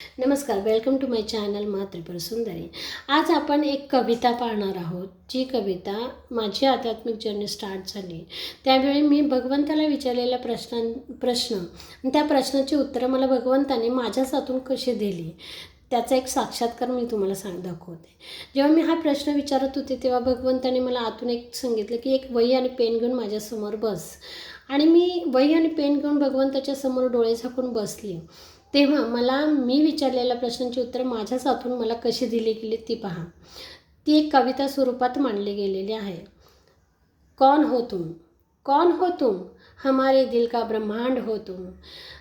नमस्कार, welcome to my channel मा त्रिपुर सुंदरी. आज आपण एक कविता पाहणार आहोत. जी कविता माझी आध्यात्मिक जर्नी स्टार्ट झाली त्यावेळी मी भगवंताला विचारलेला प्रश्न आणि त्या प्रश्नाची उत्तरं मला भगवंताने माझ्याच हातून कशी दिली त्याचा एक साक्षात्कार मी तुम्हाला दाखवते. जेव्हा मी हा प्रश्न विचारत होते तेव्हा भगवंताने मला आतून एक सांगितलं की एक वही आणि पेन घेऊन माझ्यासमोर बस. आणि मी वही आणि पेन घेऊन भगवंताच्या समोर डोळे झाकून बसली. तेव्हा मी विचारलेल्या प्रश्नांची उत्तरं माझ्याच हातून मला कशी दिली गेली ती पहा. ती एक कविता स्वरूपात मांडली गेलेली आहे. कौन हो तुम, कौन हो तुम, हमारे दिल का ब्रह्मांड हो तुम.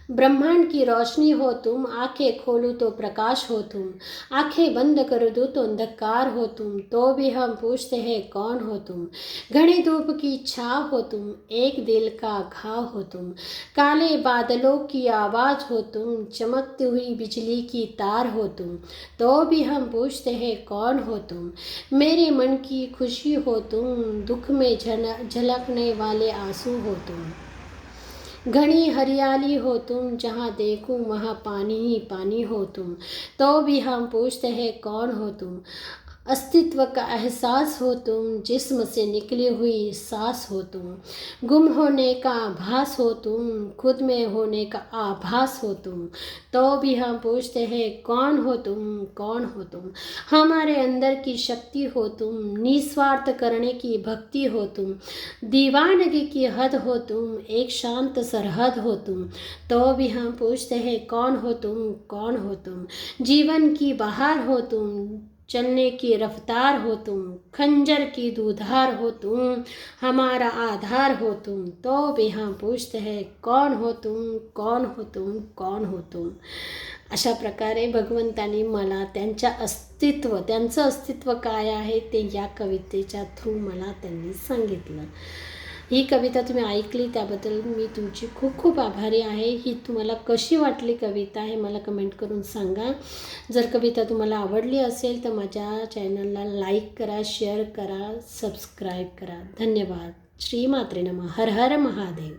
ब्रह्मांड की रोशनी हो तुम, आंखें खोलूं तो प्रकाश हो तुम, आंखें बंद कर दूं तो अंधकार हो तुम, तो भी हम पूछते हैं कौन हो तुम. घनी धूप की छाव हो तुम, एक दिल का घाव हो तुम, काले बादलों की आवाज़ हो तुम, चमकती हुई बिजली की तार हो तुम, तो भी हम पूछते हैं कौन हो तुम. मेरे मन की खुशी हो तुम, दुख में झलकने वाले आंसू हो तुम. घनी हरियाली हो तुम, जहाँ देखूं वहाँ पानी ही पानी हो तुम, तो भी हम पूछते हैं कौन हो तुम. अस्तित्व का एहसास हो तुम, जिस्म से निकली हुई सांस हो तुम, गुम होने का आभास हो तुम, खुद में होने का आभास हो तुम, तो भी हम पूछते हैं कौन हो तुम, कौन हो तुम. हमारे अंदर की शक्ति हो तुम, निस्वार्थ करने की भक्ति हो तुम, दीवानगी की हद हो तुम, एक शांत सरहद हो तुम, तो भी हम पूछते हैं कौन हो तुम, कौन हो तुम. जीवन की बहार हो तुम, चलने की रफ्तार हो तुम, खंजर की दुधार हो तुम, हमारा आधार हो तुम, तो भी हम पूछते हैं कौन हो तुम, कौन हो तुम, कौन हो तुम. अशा प्रकारे भगवंतानी मला त्यांचं अस्तित्व काय आहे ते या कवितेच्या थ्रू मला त्यांनी सांगितलं. ही कविता तुम्ही ऐकली त्याबद्दल मी तुमची खूप खूप आभारी आहे. ही तुम्हाला कशी वाटली कविता हे मला कमेंट करून सांगा. जर कविता तुम्हाला आवडली असेल तर माझ्या चॅनलला लाईक करा, शेअर करा, सबस्क्राईब करा. धन्यवाद. श्री मात्रे नमः. हर हर महादेव.